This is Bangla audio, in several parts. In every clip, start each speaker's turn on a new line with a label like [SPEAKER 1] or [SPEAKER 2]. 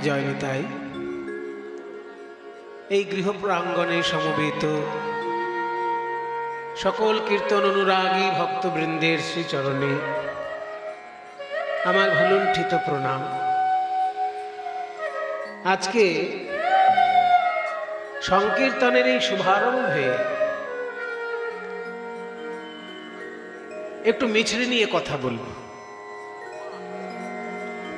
[SPEAKER 1] জয় নিতাই। এই গৃহ প্রাঙ্গণে সমবেত সকল কীর্তন অনুরাগী ভক্তবৃন্দের শ্রীচরণে আমার ভুলুণ্ঠিত প্রণাম। আজকে সংকীর্তনের এই শুভারম্ভে একটু মিছরি নিয়ে কথা বলব।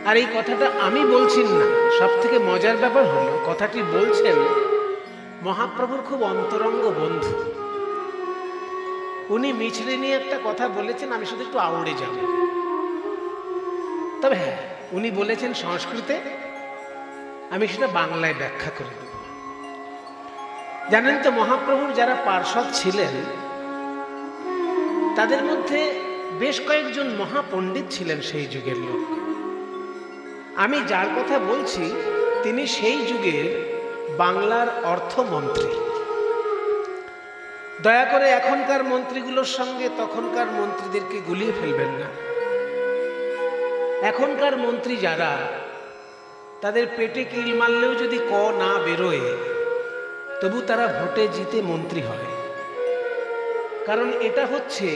[SPEAKER 1] আর এই কথাটা আমি বলছি না, সব থেকে মজার ব্যাপার হলো কথাটি বলছেন মহাপ্রভুর খুব অন্তরঙ্গ বন্ধু। উনি মিছরি নিয়ে একটা কথা বলেছেন, আমি শুধু একটু আউড়ে যাব। তবে হ্যাঁ, উনি বলেছেন সংস্কৃতে, আমি সেটা বাংলায় ব্যাখ্যা করে দেব। জানেন তো, মহাপ্রভুর যারা পার্ষদ ছিলেন তাদের মধ্যে বেশ কয়েকজন মহাপণ্ডিত ছিলেন সেই যুগের লোক। আমি যার কথা বলছি তিনি সেই যুগের বাংলার অর্থমন্ত্রী। দয়া করে এখনকার মন্ত্রীগুলোর সঙ্গে তখনকার মন্ত্রীদেরকে গুলিয়ে ফেলবেন না। এখনকার মন্ত্রী যারা, তাদের পেটে কিল মারলেও যদি ক না বেরোয় তবু তারা ভোটে জিতে মন্ত্রী হয়। কারণ এটা হচ্ছে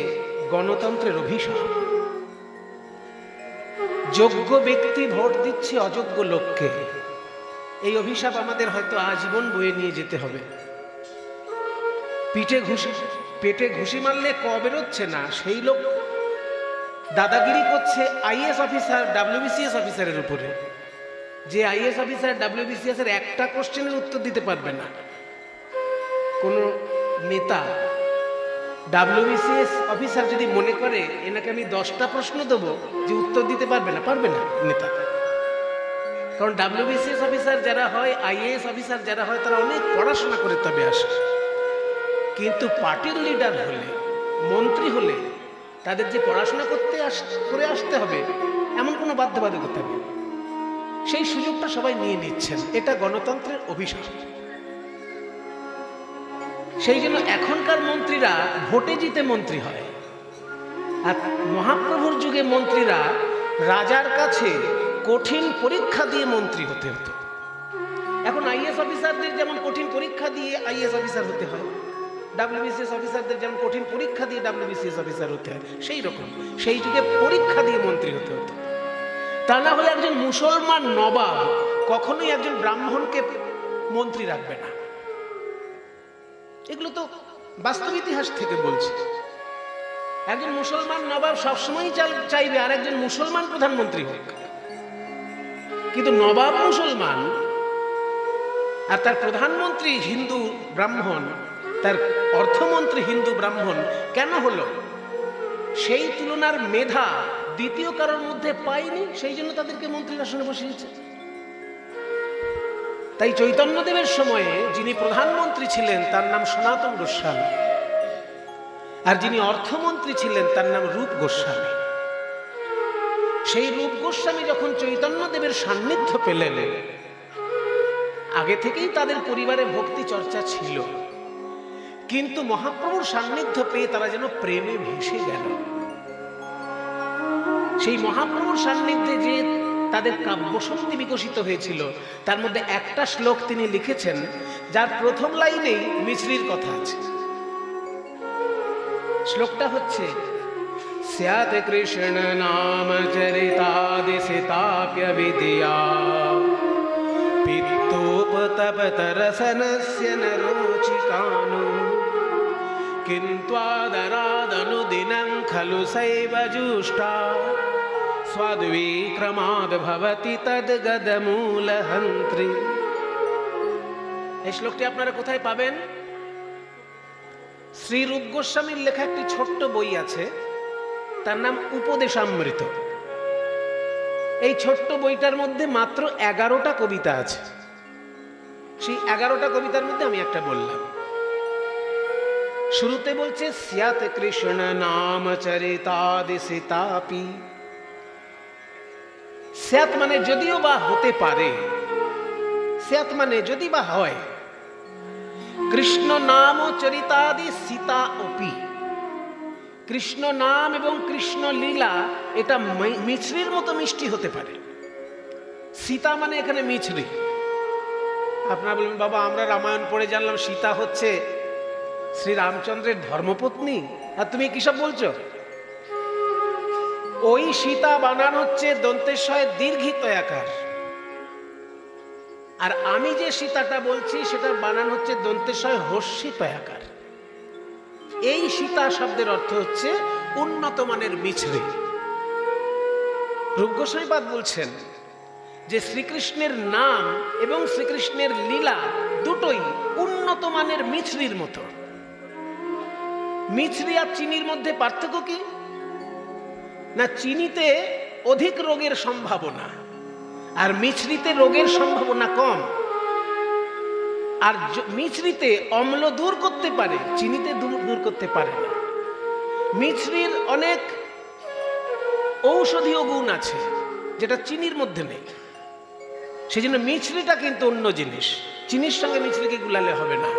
[SPEAKER 1] গণতন্ত্রের অভিশাপ। যোগ্য ব্যক্তি ভোট দিচ্ছে অযোগ্য লোককে। এই অভিশাপ আমাদের হয়তো আজীবন বয়ে নিয়ে যেতে হবে। পেটে ঘুষি মারলে ক বেরোচ্ছে না, সেই লোক দাদাগিরি করছে আইএএস অফিসার, ডাব্লিউবিসিএস অফিসারের উপরে। যে আইএএস অফিসার ডাব্লিউবিসিএস এর একটা কোশ্চেনের উত্তর দিতে পারবে না। কোন নেতা ডাব্লিউবিসিএস অফিসার যদি মনে করে এনাকে আমি 10টা প্রশ্ন দেবো, যে উত্তর দিতে পারবে না নেতা। কারণ ডাব্লিউবিসিএস অফিসার যারা হয়, আইএএস অফিসার যারা হয়, তারা অনেক পড়াশোনা করে তবে আসে। কিন্তু পার্টির লিডার হলে, মন্ত্রী হলে তাদের যে পড়াশোনা করে আসতে হবে এমন কোনো বাধ্যবাধকতা নেই। সেই সুযোগটা সবাই নিয়ে নিচ্ছেন। এটা গণতন্ত্রের অভিশাপ। সেই জন্য এখনকার মন্ত্রীরা ভোটে জিতে মন্ত্রী হয়, আর মহাপ্রভুর যুগে মন্ত্রীরা রাজার কাছে কঠিন পরীক্ষা দিয়ে মন্ত্রী হতে হতো। এখন আইএএস অফিসারদের যেমন কঠিন পরীক্ষা দিয়ে আইএএস অফিসার হতে হয়, ডাব্লিউবিসিএস অফিসারদের যেমন কঠিন পরীক্ষা দিয়ে ডাব্লিউবিসিএস অফিসার হতে হয়, সেই রকম সেই যুগে পরীক্ষা দিয়ে মন্ত্রী হতে হতো। তা না হলে একজন মুসলমান নবাব কখনোই একজন ব্রাহ্মণকে মন্ত্রী রাখবে না। এগুলো তো বাস্তব ইতিহাস থেকে বলছি। একজন মুসলমান নবাব সবসময় চাইবে আর একজন মুসলমান প্রধানমন্ত্রী হোক। কিন্তু নবাব মুসলমান আর তার প্রধানমন্ত্রী হিন্দু ব্রাহ্মণ, তার অর্থমন্ত্রী হিন্দু ব্রাহ্মণ কেন হলো? সেই তুলনার মেধা দ্বিতীয় কারোর মধ্যে পায়নি, সেই জন্য তাদেরকে মন্ত্রীর আসনে বসিয়েছে। তাই চৈতন্যদেবের সময়ে যিনি প্রধানমন্ত্রী ছিলেন তার নাম সনাতন গোস্বামী, আর যিনি অর্থমন্ত্রী ছিলেন তার নাম রূপ গোস্বামী। সেই রূপ গোস্বামী যখন চৈতন্যদেবের সান্নিধ্য পেলেন, আগে থেকেই তাদের পরিবারে ভক্তি চর্চা ছিল, কিন্তু মহাপ্রভুর সান্নিধ্য পেয়ে তারা যেন প্রেমে ভেসে গেল। সেই মহাপ্রভুর সান্নিধ্যে যে তাদের কাব্যশক্তি বিকশিত হয়েছিল, তার মধ্যে একটা শ্লোক তিনি লিখেছেন, যার প্রথম লাইনেই মিছরির কথা আছে। শ্লোকটা হচ্ছে, স্যাৎ কৃষ্ণ নাম চরিতাদিসিতাপ্য বিদ্যা পিত্তোপতপতরসনস্য ন রুচিকানো কিন্ত্বাদরাদনুদিনং খলু সৈব জুষ্টা স্বাদ্বিক্রমাদ ভবতি তদ্গদমূলহন্ত্রী। এই শ্লোকটি আপনারা কোথায় পাবেন? শ্রী রূপ গোস্বামীর লেখা একটি ছোট্ট বই আছে, তার নাম উপদেশামৃত। এই ছোট্ট বইটার মধ্যে মাত্র 11টা কবিতা আছে। সেই 11টা কবিতার মধ্যে আমি একটা বললাম। শুরুতে বলছে, স্যাৎ কৃষ্ণ নাম চরিতাদিসিতাপি। স্যাৎ মানে যদিও বা হতে পারে, স্যাৎ মানে যদি বা হয়। কৃষ্ণ নাম চরিতাদি সীতা অপি। কৃষ্ণ নাম এবং কৃষ্ণ লীলা এটা মিছরির মতো মিষ্টি হতে পারে। সীতা মানে এখানে মিছরি। আপনারা বলবেন বাবা আমরা রামায়ণ পড়ে জানলাম সীতা হচ্ছে শ্রী রামচন্দ্রের ধর্মপত্নী, আর তুমি কি সব বলছো? ওই সীতা বানান হচ্ছে দন্তেশ্বয় দীর্ঘিত আকার, আর আমি যে সীতাটা বলছি সেটার বানান হচ্ছে দন্তেশ্বয় হর্ষিত আকার। এই সীতা শব্দের অর্থ হচ্ছে উন্নত মানের মিছরি। রূপ গোস্বামীপাদ বলছেন যে শ্রীকৃষ্ণের নাম এবং শ্রীকৃষ্ণের লীলা দুটোই উন্নত মানের মিছরির মতো। মিছরি আর চিনির মধ্যে পার্থক্য কি না, চিনিতে অধিক রোগের সম্ভাবনা আর মিছরিতে রোগের সম্ভাবনা কম। আর মিছরিতে অম্ল দূর করতে পারে, চিনিতে দূর করতে পারে না। মিছরির অনেক ঔষধীয় গুণ আছে যেটা চিনির মধ্যে নেই, সেই জন্য মিছরিটা কিন্তু অন্য জিনিস, চিনির সঙ্গে মিছরিকে গুলালে হবে না।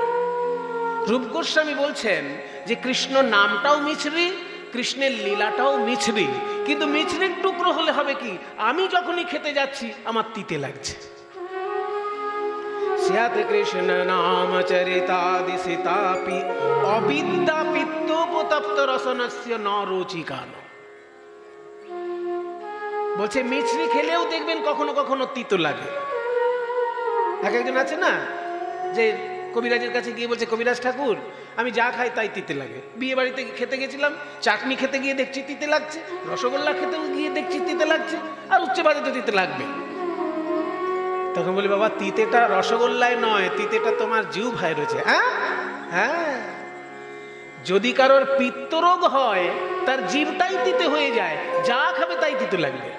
[SPEAKER 1] রূপ গোস্বামী বলছেন যে কৃষ্ণ নামটাও মিছরি, কৃষ্ণের লীলাটাও মিছরি, কিন্তু মিছরির টুকরো হলে হবে কি, আমি যখনই খেতে যাচ্ছি আমার তিতে লাগছে। স্যাৎ কৃষ্ণ নাম চরিতাদি সীতাপি অবিদ্যা পিত্তোপতপ্ত রসনস্য ন রুচিকান। বলছে মিছরি খেলেও দেখবেন কখনো কখনো তিতো লাগে। এক একজন আছে না যে কবিরাজের কাছে গিয়ে বলছে কবিরাজ ঠাকুর আমি যা খাই তাই তিতে লাগে। বিয়ে বাড়িতে খেতে গেছিলাম, চাটনি খেতে গিয়ে দেখছি তিতে লাগছে, রসগোল্লা খেতে গিয়ে দেখছি তিতে লাগছে, আর উচ্চ বাজাতে তিতে লাগবে। তখন বলি বাবা তিতেটা রসগোল্লায় নয়, তিতেটা তোমার জিহ্বায় রয়েছে। হ্যাঁ, যদি কারোর পিত্তরোগ হয় তার জিভটাই তিতে হয়ে যায়, যা খাবে তাই তিতে লাগবে।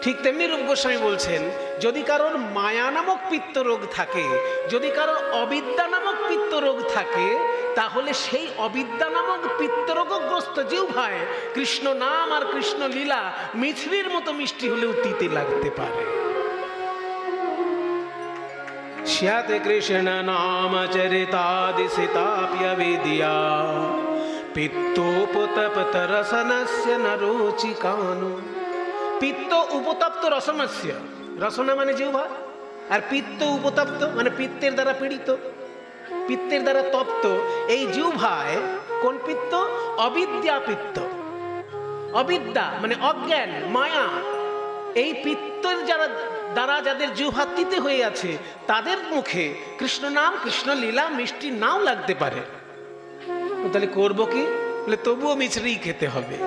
[SPEAKER 1] ঠিক তেমনি রূপ গোস্বামী বলছেন যদি কারোর মায়া নামক পিত্তরোগ থাকে, যদি কারোর অবিদ্যা নামক পিত্তরোগ থাকে, তাহলে সেই অবিদ্যা নামক পিত্তরোগগ্রস্ত জিহ্বায় কৃষ্ণ নাম আর কৃষ্ণ লীলা মিছরির মতো মিষ্টি হলেও তিতে লাগতে পারে। স্যাৎ কৃষ্ণ নাম চরিতাদি সীতাপ্য বিদ্যা পিত্তোপতপ্ত রসনস্য ন রুচিকান। পিত্ত উপতপ্ত রসনস্য, রসনা মানে জিহ্বা, আর পিত্ত উপতপ্ত মানে পিত্তের দ্বারা পীড়িত, পিত্তের দ্বারা তপ্ত এই জিহ্বায় কোন পিত্ত? অবিদ্যা পিত্ত। অবিদ্যা মানে অজ্ঞান, মায়া। এই পিত্তের দ্বারা যাদের জিহ্বা তিতে হয়ে আছে তাদের মুখে কৃষ্ণ নাম কৃষ্ণ লীলা মিষ্টি নাও লাগতে পারে। তাহলে করবো কি? বলে তবুও মিছরি খেতে হবে।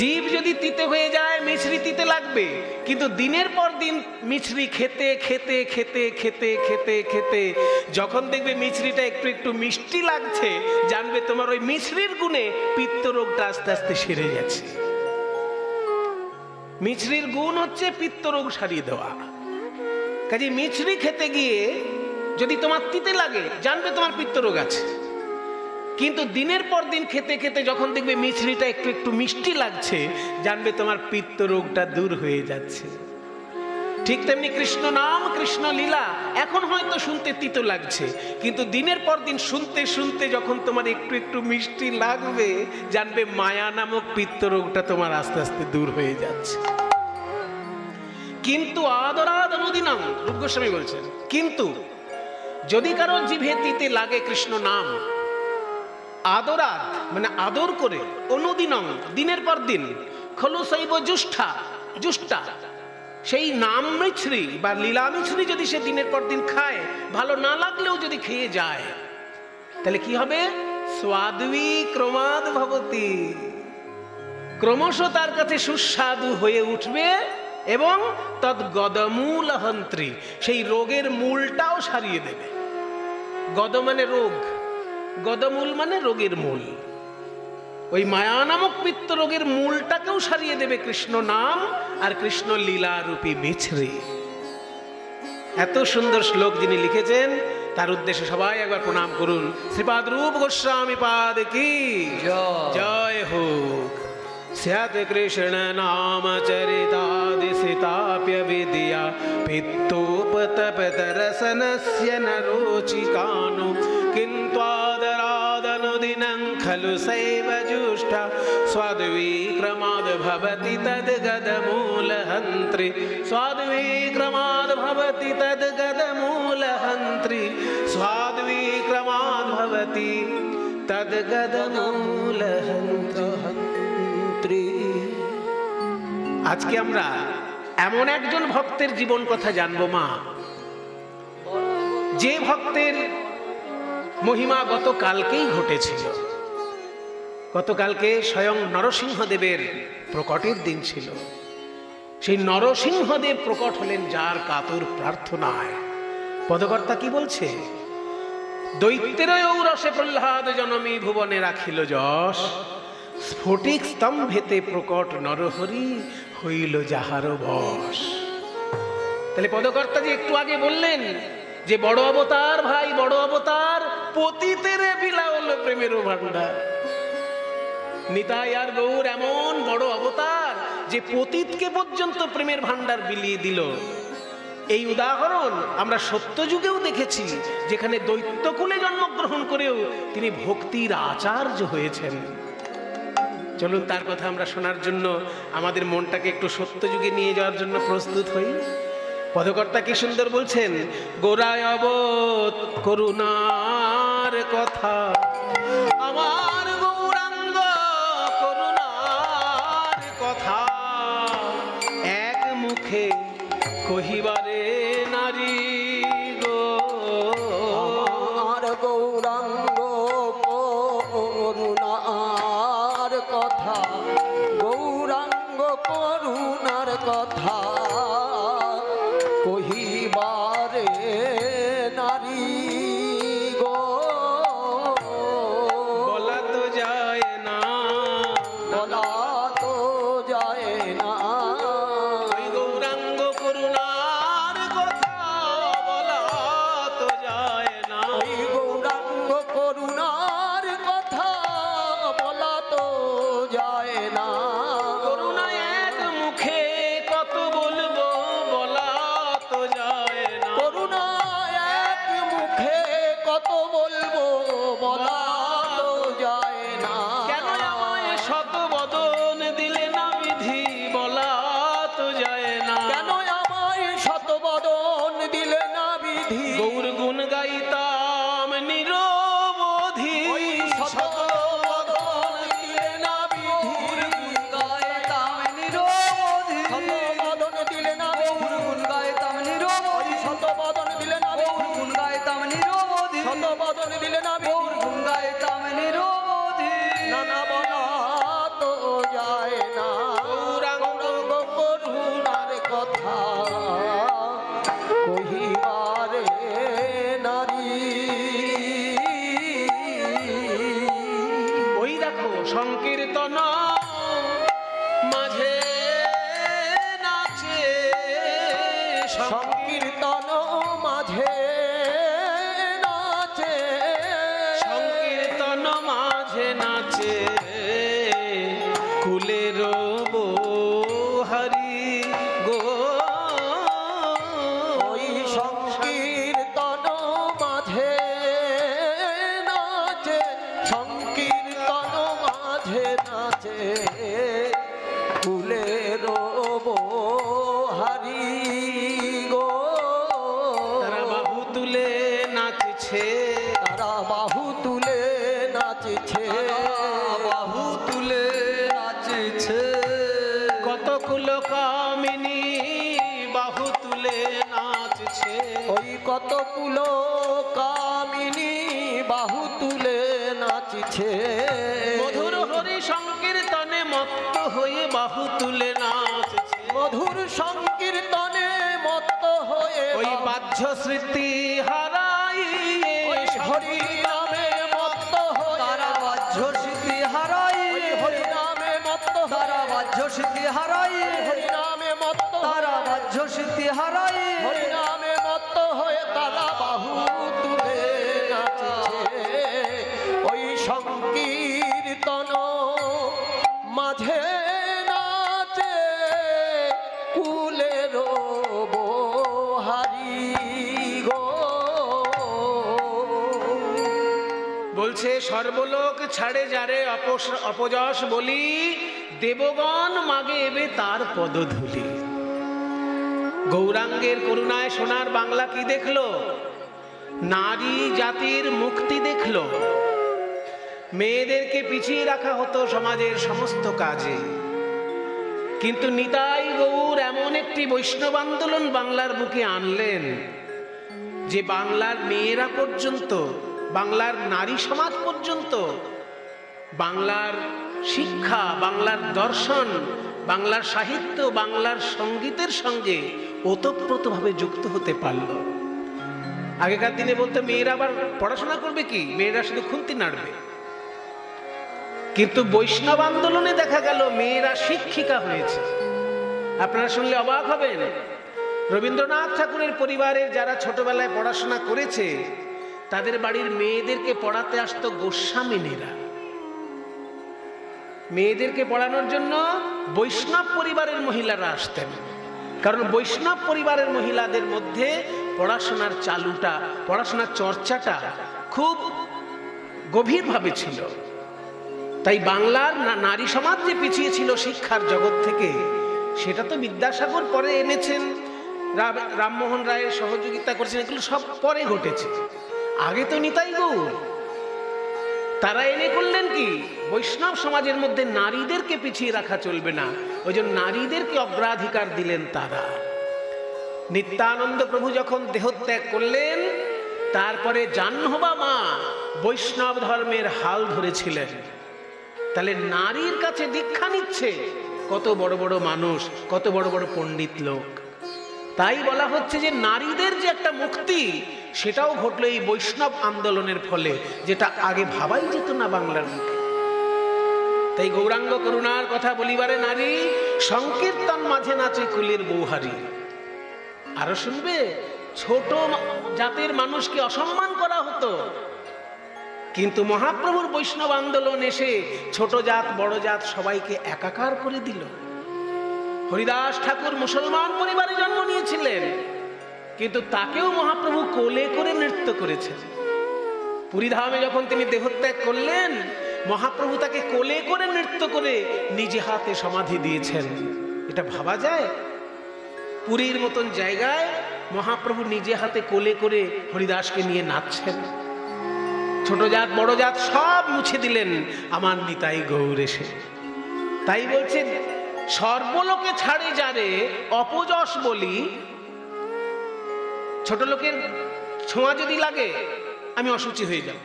[SPEAKER 1] জীব যদি তিতে হয়ে যায় মিছরি তিতে লাগবে, কিন্তু দিনের পর দিন মিছরি খেতে খেতে খেতে খেতে খেতে খেতে যখন দেখবে মিছরিটা একটু একটু মিষ্টি লাগছে, জানবে তোমার ওই মিছরির গুণে পিত্ত রোগটা আস্তে আস্তে সেরে যাচ্ছে। মিছরির গুণ হচ্ছে পিত্ত রোগ সারিয়ে দেওয়া। কাজে মিছরি খেতে গিয়ে যদি তোমার তিতে লাগে জানবে তোমার পিত্ত রোগ আছে, কিন্তু দিনের পর দিন খেতে খেতে যখন দেখবে মিছরিটা একটু একটু মিষ্টি লাগছে, জানবে তোমার পিত্ত রোগটা দূর হয়ে যাচ্ছে। ঠিক তেমনি কৃষ্ণ নাম কৃষ্ণ লীলা এখন হয়তো শুনতে তিতো লাগছে, কিন্তু দিনের পর দিন শুনতে শুনতে যখন তোমার একটু একটু মিষ্টি লাগবে, জানবে মায়া নামক পিত্ত রোগটা তোমার আস্তে আস্তে দূর হয়ে যাচ্ছে। কিন্তু আদরাদ অনুদিনম, রূপ গোস্বামী বলছেন, কিন্তু যদি কারো জিভে তিতে লাগে কৃষ্ণ নাম, আদরাদ মানে আদর করে, অনুদিনম দিনের পর দিন, খলু শৈব জুষ্ঠা, জুষ্ঠা সেই নাম মিছরি বা লীলা মিছরি যদি সে দিনের পর দিন খায়, ভালো না লাগলেও যদি খেয়ে যায়, তাহলে কি হবে? স্বাদবী ক্রমাদ ভবতি, ক্রমশ তার কাছে সুস্বাদু হয়ে উঠবে এবং তদ গদমূল হন্ত্রী, সেই রোগের মূলটাও সারিয়ে দেবে। গদ মানে রোগ, গদমূল মানে রোগের মূল। ওই মায়া নামক পিত্ত রোগের মূলটাকেও সারিয়ে দেবে কৃষ্ণ নাম আর কৃষ্ণ লীলা রূপী মিছরি। এত সুন্দর শ্লোক যিনি লিখেছেন তার উদ্দেশ্যে সবাই একবার প্রণাম করুন। শ্রীপাদ রূপ গোস্বামী পাদ কি জয় হোক। স্যাৎ কৃষ্ণ নাম চরিতাদি সীতাপ্য বিদ্যা পিত্তোপতপ্ত রসনস্য ন রুচিকান। কিন্তু আদরাদনুদিনং खलु सैव जुष्ट स्वाद्विक्रमाद् भवति तद्गदमूलहन्त्री स्वाद्विक्रमाद् भवति तद्गदमूलहन्त्री स्वाद्विक्रमाद् भवति तद्गदमूलहन्त्री। আজকে আমরা এমন একজন ভক্তের জীবন কথা জানবো মা, যে ভক্তের মহিমা গতকালকেই ঘটেছিল। গতকালকে স্বয়ং নরসিংহদেবের প্রকটের দিন ছিল। সেই নরসিংহদেব প্রকট হলেন যার কাতর প্রার্থনায়। পদকর্তা কি বলছে? দৈত্যের ঔরসে প্রহ্লাদ জনমী ভুবনে রাখিল যশ, স্ফটিক স্তম্ভেতে প্রকট নরহরি হইল যাহার বশ। তাহলে পদকর্তা যে একটু আগে বললেন যে বড় অবতার ভাই, বড় অবতার, পতিতের বিলাওল প্রেমের ভান্ডার। নিতাই আর গৌর এমন বড় অবতার যে পতিতকে পর্যন্ত প্রেমের ভান্ডার বিলিয়ে দিল। এই উদাহরণ আমরা সত্যযুগেও দেখেছি, যেখানে দৈত্যকুলে জন্মগ্রহণ করেও তিনি ভক্তির আচার্য হয়েছেন। চলুন তার কথা আমরা শোনার জন্য আমাদের মনটাকে একটু সত্যযুগে নিয়ে যাওয়ার জন্য প্রস্তুত হই। পদকর্তা কি সুন্দর বলছেন, গোরায় অবত করুণার কথা, আমার গৌরাঙ্গ করুণার কথা, এক মুখে কহিবারে নারী গো,
[SPEAKER 2] আমার গৌরাঙ্গ করুণার কথা, গৌরাঙ্গ করুণার কথা কহিবারে নারী গো,
[SPEAKER 1] বলা তো যায় না,
[SPEAKER 2] বলা তো যায় না,
[SPEAKER 1] গৌরাঙ্গ করুণার কথা বলা তো যায় না,
[SPEAKER 2] গৌরাঙ্গ করুণার কথা বলা তো যায় না,
[SPEAKER 1] করুণা এক মুখে কত বলবো বলা তো যায় না,
[SPEAKER 2] করুণা এক মুখে কত বলবো বলা তো যায় না,
[SPEAKER 1] কেন আমায় শত বদন দিলে না বিধি বলা তো যায় না,
[SPEAKER 2] কেন আমায় শতবদন দিলে না বিধি,
[SPEAKER 1] গৌর গুণ গাইতাম নিরবধি,
[SPEAKER 2] শতবদন দিলে না বিধি, গাইতাম নিরবধি, শতবদন দিলে না বিধি, গাইতাম নিরবধি, শতবদন দিলে না বিধি, গাইতাম নিরবধি, শতবদন দিলে না বিধি, গাইতাম নিরবধি, নানা বলা তো যায় না, গৌরাঙ্গ করুণার কথা কহিবারে নারী।
[SPEAKER 1] ওই দেখো সংকীর্তন মাঝে নাচে,
[SPEAKER 2] সংকীর্তন মাঝে নাচে,
[SPEAKER 1] সংকীর্তন মাঝে নাচে, কুলের হারি গো,
[SPEAKER 2] ওই সংকীর্তন মাঝে নাচে, সংকীর্তন মাঝে নাচে, কুলের হারি গো,
[SPEAKER 1] তারা বাহু তুলে নাচছে,
[SPEAKER 2] তারা বাহু তুলে নাচছে, বাহু তুলে নাচছে,
[SPEAKER 1] কত কুল কামিনী বাহু তুলে নাচছে,
[SPEAKER 2] ওই কত কুল কামিনী বাহু তুলে নাচছে,
[SPEAKER 1] মধুর হরি সংকীর্তনে মত্ত হয়ে বাহু তুলে নাচছে,
[SPEAKER 2] মধুর সংকীর্তনে মত্ত হয়ে
[SPEAKER 1] ওই বাহ্য স্মৃতি হারাই
[SPEAKER 2] হরি নামে মত্ত হয়ে, তারা বাহ্য স্মৃতি হারাই, হরি নামে মত্ত, তারা বাহ্য স্মৃতি হারাই, হরি নামে মত্ত, তারা বাহ্য স্মৃতি হারাই, হরি নামে মত্ত হয়ে তারা বাহু তুলে নাচছে, ওই সংকীর্তন মাঝে নাচে কুলের হারি গো।
[SPEAKER 1] বলছে সর্বলোক ছাড়ে যারে অপযশ বলি, দেবগণ মাগে এবে তার পদধূলি। গৌরাঙ্গের করুণায় সোনার বাংলা কি দেখলো? নারী জাতির মুক্তি দেখলো। মেয়েদেরকে পিছিয়ে রাখা হতো সমাজের সমস্ত কাজে, কিন্তু নিতাই গৌর এমন একটি বৈষ্ণব আন্দোলন বাংলার বুকে আনলেন যে বাংলার মেয়েরা পর্যন্ত, বাংলার নারী সমাজ পর্যন্ত বাংলার শিক্ষা, বাংলার দর্শন, বাংলার সাহিত্য, বাংলার সঙ্গীতের সঙ্গে ওতপ্রোতভাবে যুক্ত হতে পারল। আগেকার দিনে বলতে মেয়েরা আবার পড়াশোনা করবে কি, মেয়েরা শুধু খুন্তি নাড়বে, কিন্তু বৈষ্ণব আন্দোলনে দেখা গেল মেয়েরা শিক্ষিকা হয়েছে। আপনারা শুনলে অবাক হবেন, রবীন্দ্রনাথ ঠাকুরের পরিবারের যারা ছোটবেলায় পড়াশোনা করেছে তাদের বাড়ির মেয়েদেরকে পড়াতে আসতো গোস্বামিনীরা। মেয়েদেরকে পড়ানোর জন্য বৈষ্ণব পরিবারের মহিলারা আসতেন, কারণ বৈষ্ণব পরিবারের মহিলাদের মধ্যে পড়াশোনার চালুটা, পড়াশোনার চর্চাটা খুব গভীরভাবে ছিল। তাই বাংলার নারী সমাজ যে পিছিয়ে ছিল শিক্ষার জগৎ থেকে, সেটা তো বিদ্যাসাগর পরে এনেছেন, রামমোহন রায়ের সহযোগিতা করেছেন, এগুলো সব পরে ঘটেছে। আগে তো নিতাই গৌর, তারা এনে করলেন কি, বৈষ্ণব সমাজের মধ্যে নারীদেরকে পিছিয়ে রাখা চলবে না, ওই জন্য নারীদেরকে অগ্রাধিকার দিলেন তারা। নিত্যানন্দ প্রভু যখন দেহত্যাগ করলেন, তারপরে জাহ্নবা মা বৈষ্ণব ধর্মের হাল ধরেছিলেন। তাহলে নারীর কাছে দীক্ষা নিচ্ছে কত বড় বড় মানুষ, কত বড় বড় পণ্ডিত লোক। তাই বলা হচ্ছে যে নারীদের যে একটা মুক্তি, সেটাও ঘটলো এই বৈষ্ণব আন্দোলনের ফলে, যেটা আগে ভাবাই যেত না বাংলার মুখে। তাই গৌরাঙ্গ করুণার কথা বলিবারে নারী, সংকীর্তন মাঝে নাচে কুলের বৌহারি। আরো শুনবে, ছোট জাতের মানুষকে অসম্মান করা হতো, কিন্তু মহাপ্রভুর বৈষ্ণব আন্দোলন এসে ছোট জাত বড় জাত সবাইকে একাকার করে দিল। হরিদাস ঠাকুর মুসলমান পরিবারে জন্ম নিয়েছিলেন, কিন্তু তাকেও মহাপ্রভু কোলে করে নৃত্য করেছেন। পুরীধামে যখন তিনি দেহত্যাগ করলেন, মহাপ্রভু তাকে কোলে করে নৃত্য করে নিজে হাতে সমাধি দিয়েছেন। এটা ভাবা যায়? পুরীর মতন জায়গায় মহাপ্রভু নিজে হাতে কোলে করে হরিদাসকে নিয়ে নাচছেন। ছোট জাত বড় জাত সব মুছে দিলেন আমার নিতাই গৌর এসে। তাই বলছেন, সর্বলোকে ছাড়ে যারে অপযশ বলি। ছোট লোকের ছোঁয়া যদি লাগে আমি অসুচি হয়ে যাব,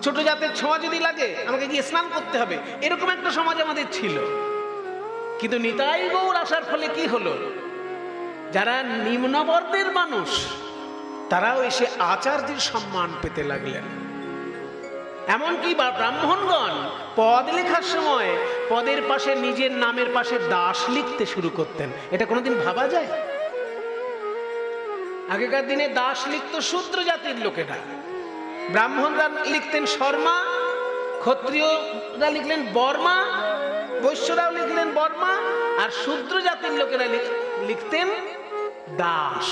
[SPEAKER 1] ছোট জাতের ছোঁয়া যদি লাগে আমাকে গিয়ে স্নান করতে হবে, এরকম একটা সমাজ আমাদের ছিল। কিন্তু নিতাই গৌর আসার ফলে কি হলো, যারা নিম্নবর্ণের মানুষ তারাও এসে আচার্যের সম্মান পেতে লাগলেন। এমনকি ব্রাহ্মণগণ পদ লেখার সময় পদের পাশে নিজের নামের পাশে দাস লিখতে শুরু করতেন। এটা কোনোদিন ভাবা যায়? আগেকার দিনে দাস লিখত শূদ্র জাতির লোকেরা, ব্রাহ্মণরা লিখতেন শর্মা, ক্ষত্রিয়রা লিখলেন বর্মা, বৈশ্যরাও লিখলেন বর্মা, আর শূদ্র জাতির লোকেরা লিখতেন দাস।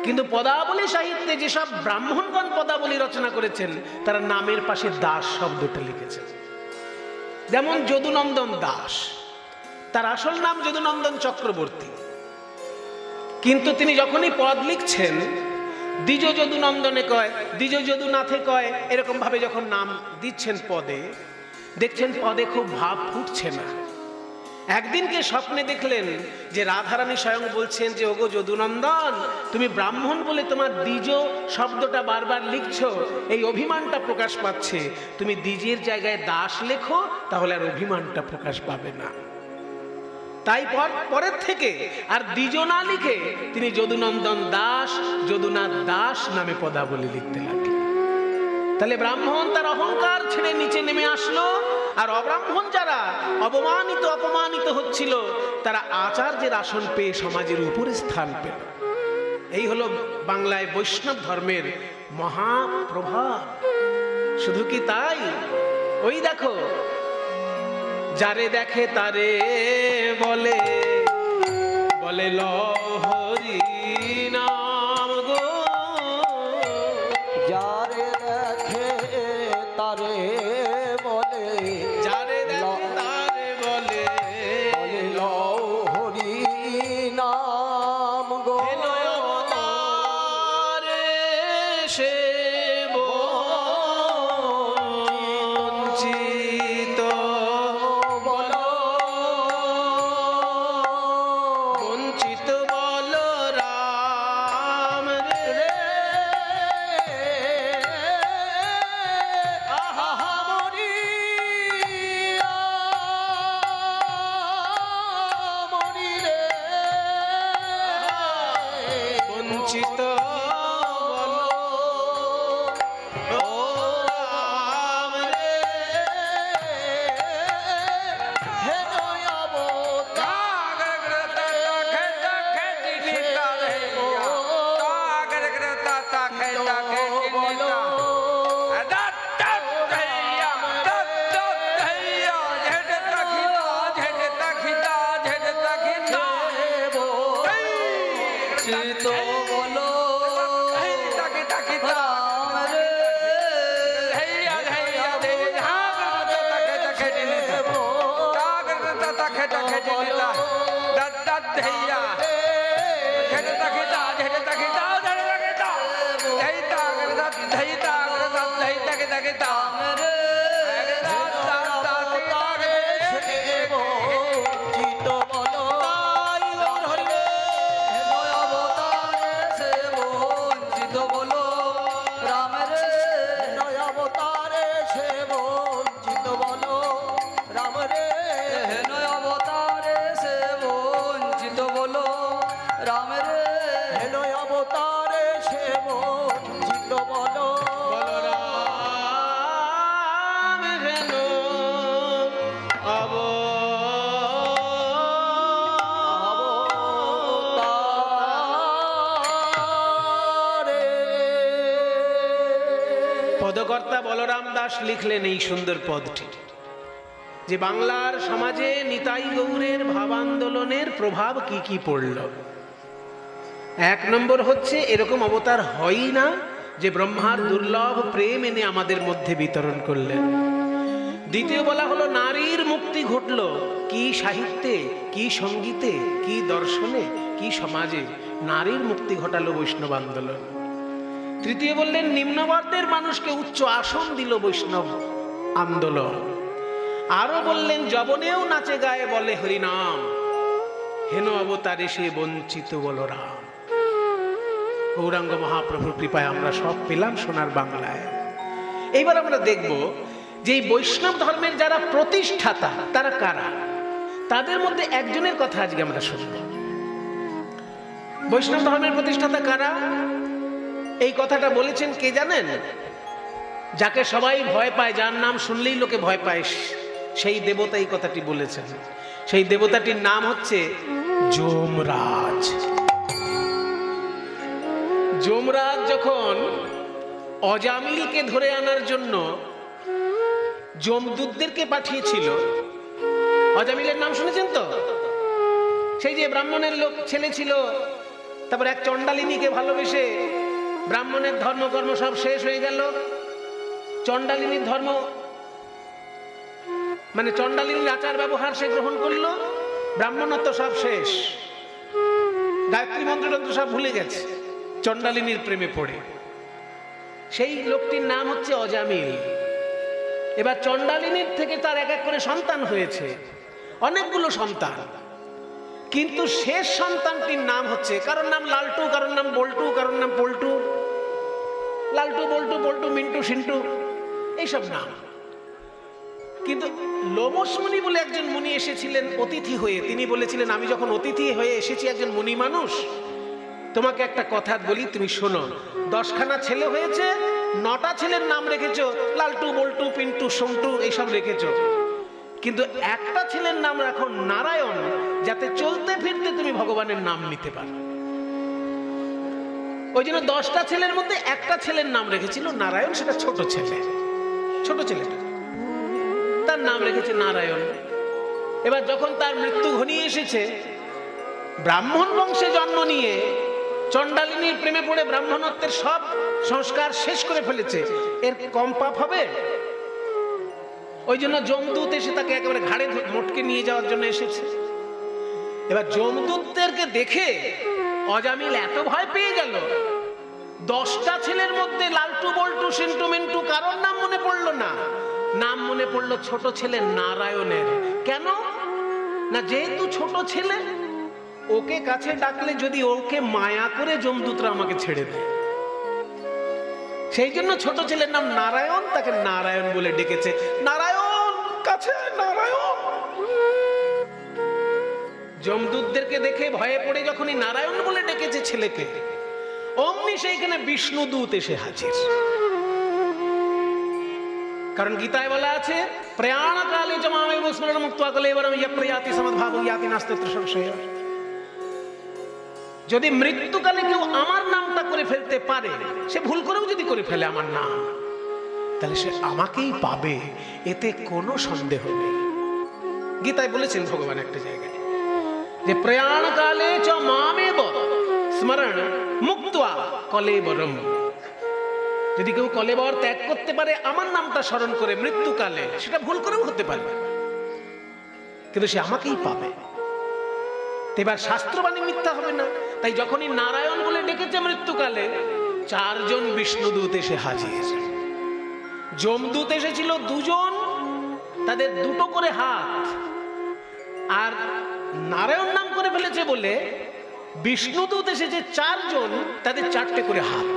[SPEAKER 1] কিন্তু পদাবলী সাহিত্যে যেসব ব্রাহ্মণগণ পদাবলী রচনা করেছেন, তারা নামের পাশে দাস শব্দটা লিখেছেন। যেমন যদুনন্দন দাস, তার আসল নাম যদুনন্দন চক্রবর্তী, কিন্তু তিনি যখনই পদ লিখছেন দ্বিজ যদুনন্দনে কয়, দ্বিজ যদুনাথে কয়, এরকম ভাবে যখন নাম দিচ্ছেন পদে, দেখছেন পদে খুব ভাব ফুটছে না। একদিনকে স্বপ্নে দেখলেন যে রাধারানী স্বয়ং বলছেন যে, ওগো যদুনন্দন, তুমি ব্রাহ্মণ বলে তোমার দ্বিজ শব্দটা বারবার লিখছো, এই অভিমানটা প্রকাশ পাচ্ছে, তুমি দ্বিজের জায়গায় দাস লেখো, তাহলে আর অভিমানটা প্রকাশ পাবে না। তাই পরের থেকে আর দ্বিজ না লিখে তিনি যদুনন্দন দাস, যদুনাথ দাস নামে পদাবলী লিখতে লাগলেন। তাহলে ব্রাহ্মণ তার অহংকার ছেড়ে নিচে নেমে আসলো, আর অব্রাহ্মণ যারা অপমানিত হচ্ছিল, তারা আচার্যের আসন পেয়ে সমাজের উপরে স্থান পেল। এই হলো বাংলায় বৈষ্ণব ধর্মের মহাপ্রভাব। শুধু কি তাই? ওই দেখো, যারে দেখে তারে বলে বলে লহরি নাম গো,
[SPEAKER 2] যারে দেখে তারে
[SPEAKER 1] বঞ্চিত পদকর্তা বলরাম দাস লিখলেন এই সুন্দর পদটি, যে বাংলার সমাজে নিতাই গৌরের ভাব আন্দোলনের প্রভাব কি কি পড়ল। এক নম্বর হচ্ছে, এরকম অবতার হয়ই না যে ব্রহ্মার দুর্লভ প্রেম এনে আমাদের মধ্যে বিতরণ করলেন। দ্বিতীয় বলা হলো, নারীর মুক্তি ঘটল কি সাহিত্যে, কি সঙ্গীতে, কি দর্শনে, কি সমাজে, নারীর মুক্তি ঘটালো বৈষ্ণব আন্দোলন। তৃতীয় বললেন, নিম্নবর্ণের মানুষকে উচ্চ আসন দিল বৈষ্ণব আন্দোলন। আরো বললেন, যবনেও নাচে গায়ে বলে হরিনাম, হেন অবতারে সে বঞ্চিত বলরাম। গৌরাঙ্গ মহাপ্রভুর কৃপায় আমরা সব পেলাম সোনার বাংলায়। এইবার আমরা দেখব যে এই বৈষ্ণব ধর্মের যারা প্রতিষ্ঠাতা তারা কারা। তাদের মধ্যে একজনের কথা আজকে আমরা শুনব। বৈষ্ণব ধর্মের প্রতিষ্ঠাতা কারা, এই কথাটা বলেছেন কে জানেন? যাকে সবাই ভয় পায়, যার নাম শুনলেই লোকে ভয় পায়, সেই দেবতা এই কথাটি বলেছেন। সেই দেবতাটির নাম হচ্ছে যমরাজ। যমরাজ যখন অজামিলকে ধরে আনার জন্য যমদূতদেরকে পাঠিয়েছিল, অজামিলের নাম শুনেছেন তো? সেই যে ব্রাহ্মণের লোক ছেলে ছিল, তারপর এক চণ্ডালিনীকে ভালোবেসে ব্রাহ্মণের ধর্মকর্ম সব শেষ হয়ে গেল। চণ্ডালিনীর ধর্ম মানে চণ্ডালিনীর আচার ব্যবহার সে গ্রহণ করলো, ব্রাহ্মণত্ব সব শেষ, গায়ত্রী মন্ত্রতন্ত্র সব ভুলে গেছে চণ্ডালিনীর প্রেমে পড়ে। সেই লোকটির নাম হচ্ছে অজামিল। এবার চণ্ডালিনীর থেকে তার এক এক করে সন্তান হয়েছে, অনেকগুলো সন্তান, কিন্তু শেষ সন্তানটির নাম হচ্ছে, কারোর নাম লালটু, কারোর নাম বল্টু, কারোর নাম পল্টু, লালটু বল্টু পল্টু মিন্টু সিন্টু এইসব নাম। কিন্তু লোমস মুনি বলে একজন মুনি এসেছিলেন অতিথি হয়ে। তিনি বলেছিলেন, আমি যখন অতিথি হয়ে এসেছি একজন মুনি মানুষ, তোমাকে একটা কথা বলি, তুমি শোনো। 10খানা ছেলে হয়েছে, 9টা ছেলের নাম রেখেছো লালটু বল্টু পিন্টু সন্টু এইসব রেখেছো, কিন্তু একটা ছেলের নাম রাখো নারায়ণ, যাতে চলতে ফিরতে তুমি ভগবানের নাম নিতে পারো। ওই জন্য 10টা ছেলের মধ্যে একটা ছেলের নাম রেখেছিল নারায়ণ, সেটা ছোট ছেলে, ছোট ছেলেটা, তার নাম রেখেছে নারায়ণ। এবার যখন তার মৃত্যু ঘনিয়ে এসেছে, ব্রাহ্মণ বংশে জন্ম নিয়ে চণ্ডালিনীর প্রেমে পড়ে ব্রাহ্মণত্বের সব সংস্কার শেষ করে ফেলেছে, এর কম পাপ হবে? ওই জন্য যমদূত এসে তাকে একেবারে ঘাড়ে মোটকে নিয়ে যাওয়ার জন্য এসেছে। এবার যমদূতদেরকে দেখে অজামিল এত ভয় পেয়ে গেল, 10টা ছেলের মধ্যে লালটু বল্টু সিন্টু মিন্টু কারোর নাম মনে পড়লো না, নাম মনে পড়লো ছোট ছেলে নারায়ণের। কেন না, যেহেতু ছোট ছেলে, ওকে কাছে ডাকলে যদি ওকে মায়া করে যমদূতরা আমাকে ছেড়ে দেয়, সেই জন্য ছোট ছেলের নাম নারায়ণ, তাকে নারায়ণ বলে ডেকেছে। নারায়ণ কাছে, নারায়ণ। যমদূতদেরকে দেখে ভয়ে পড়ে যখনই নারায়ণ বলে ডেকেছে ছেলেকে, অমনি সেইখানে বিষ্ণুদূত এসে হাজির। কারণ গীতায় বলা আছে, প্রয়াণ কালে চ মামেব স্মরণ মুক্ত্বা কলেবরম ইয়প্রয়াতি সমদ্ভাবো ইয়াতি নাস্ত্যত্র সংশয়। যদি মৃত্যুকালে কেউ আমার নামটা করে ফেলতে পারে, সে ভুল করেও যদি করে ফেলে আমার নাম, তাহলে সে আমাকেই পাবে, এতে কোনো সন্দেহ নেই। গীতায় বলেছেন ভগবান একটা জায়গায় যে প্রয়াণ কালে চ মামেব স্মরণ মুক্ত্বা কলেবরম। যদি কেউ কলেবর ত্যাগ করতে পারে আমার নামটা স্মরণ করে মৃত্যুকালে, সেটা ভুল করেও হতে পারে, কিন্তু সে আমাকেই পাবে। এবার শাস্ত্রবাণী মিথ্যা হবে না। তাই যখনই নারায়ণ বলে ডেকেছে মৃত্যুকালে, 4 জন বিষ্ণুদূত এসে হাজির। যমদূত এসেছিল 2 জন, তাদের 2টো করে হাত, আর নারায়ণ নাম করে ফেলেছে বলে বিষ্ণুদূত এসেছে 4 জন, তাদের 4টে করে হাত।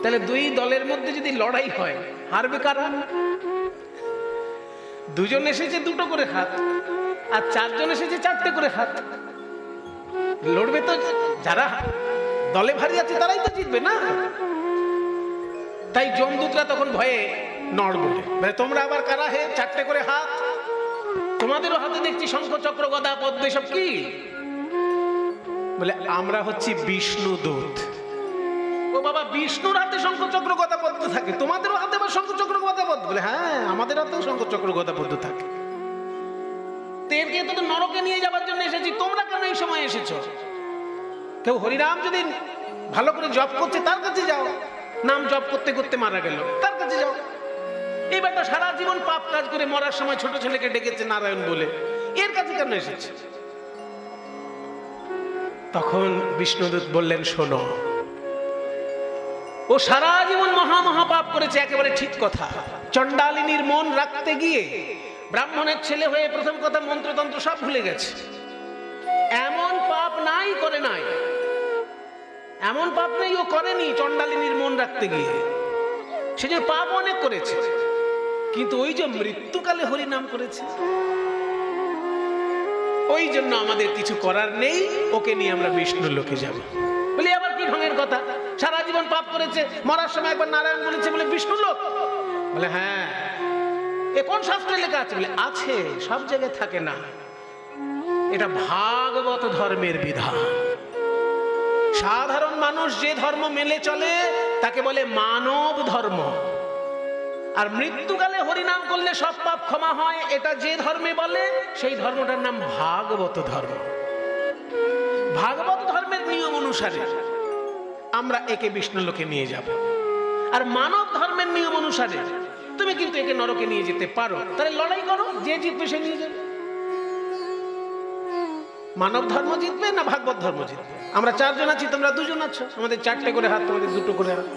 [SPEAKER 1] তাহলে 2 দলের মধ্যে যদি লড়াই হয়, হারবে কারা? 2 জন এসেছে 2টো করে হাত, আর 4 জন এসেছে 4টে করে হাত। লড়বে তো যারা দলে ভারী আছে, তারাই তো জিতবে না। তাই যমদূতরা তখন ভয়ে নড়বড়ে, তোমরা আবার কারা হে? 4টে করে হাত, তোমাদেরও হাতে দেখছি শঙ্খ চক্র গদা পদ্ম, এসব কি? বলে আমরা হচ্ছি বিষ্ণুদূত। ও বাবা, বিষ্ণুর হাতে শঙ্খ চক্র গদা পদ্ম থাকে, তোমাদেরও হাতে আবার শঙ্খ চক্র গদা পদ্ম? বলে হ্যাঁ, আমাদের হাতেও শঙ্খ চক্র গদা পদ্ম থাকে। তেরকে তো নরকে নিয়ে যাবার জন্য এসেছি, তোমরা কেন এই সময় এসেছো? কেউ হরিনাম যদি ভালো করে জপ করছে, তার কাছে যাও। নাম জপ করতে করতে মারা গেল, তার কাছে যাও। এই বেটা সারা জীবন পাপ কাজ করে মরার সময় ছোট ছেলেকে ডেকেছে নারায়ণ বলে, এর কাছে কেন এসেছে? তখন বিষ্ণুদূত বললেন, শোনো, ও সারা জীবন মহা মহা পাপ করেছে, একেবারে ঠিক কথা। চণ্ডালিনীর মন রাখতে গিয়ে ব্রাহ্মণের ছেলে হয়ে প্রথম কথা মন্ত্রতন্ত্র সব ভুলে গেছে। এমন পাপ নাই করে নাই, এমন পাপ নেই ও করেনি চণ্ডালিনীর মন রাখতে গিয়ে। সে যে পাপ অনেক করেছে, কিন্তু ওই যে মৃত্যুকালে হরি নাম করেছে, ওই জন্য আমাদের কিছু করার নেই, ওকে নিয়ে আমরা বিষ্ণু লোকে যাব। বলি আবার কি ঢঙের কথা? সারা জীবন পাপ করেছে, মরার সময় একবার নারায়ণ বলেছে বলে বিষ্ণু লোক? বলে হ্যাঁ। এ কোন শাস্ত্রে লেখা আছে? বলে আছে, সব জায়গায় থাকে না, এটা ভাগবত ধর্মের বিধান। সাধারণ মানুষ যে ধর্ম মেনে চলে তাকে বলে মানব ধর্ম, আর মৃত্যুকালে হরিনাম করলে সব পাপ ক্ষমা হয়, এটা যে ধর্মে বলে সেই ধর্মটার নাম ভাগবত ধর্ম। ভাগবত ধর্মের নিয়ম অনুসারে আমরা একে বিষ্ণু লোকে নিয়ে যাব, আর মানব ধর্মের নিয়ম অনুসারে তুমি কিন্তু একে নরকে নিয়ে যেতে পারো। তাহলে লড়াই করো, যে জিতবে সে নিয়ে যাবে। মানব ধর্ম জিতবে না ভাগবত ধর্ম জিতবে? আমরা 4 জন আছি, তোমরা 2 জন আছো, আমাদের 4টে করে হাত, তোমাদের 2টো করে হাত।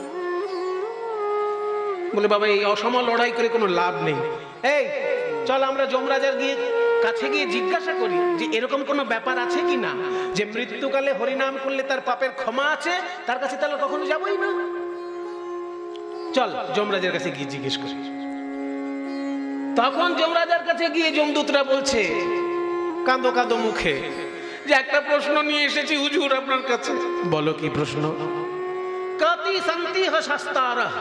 [SPEAKER 1] বলে বাবা, এই অসম লড়াই করে কোনো লাভ নেই। এই চল আমরা যমরাজার কাছে গিয়ে জিজ্ঞাসা করি যে এরকম কোনো ব্যাপার আছে কি না, যে মৃত্যুকালে হরিনাম করলে তার পাপের ক্ষমা আছে, তার কাছে তাহলে কখনো যাবোই না। চল যমরাজার কাছে গিয়ে জিজ্ঞেস করি। তখন যমরাজার কাছে গিয়ে যমদূতরা বলছে কাঁদো কাঁদো মুখে যে একটা প্রশ্ন নিয়ে এসেছি হুজুর আপনার কাছে। বলো কি প্রশ্ন? কতি সন্তিহ শাস্তারঃ,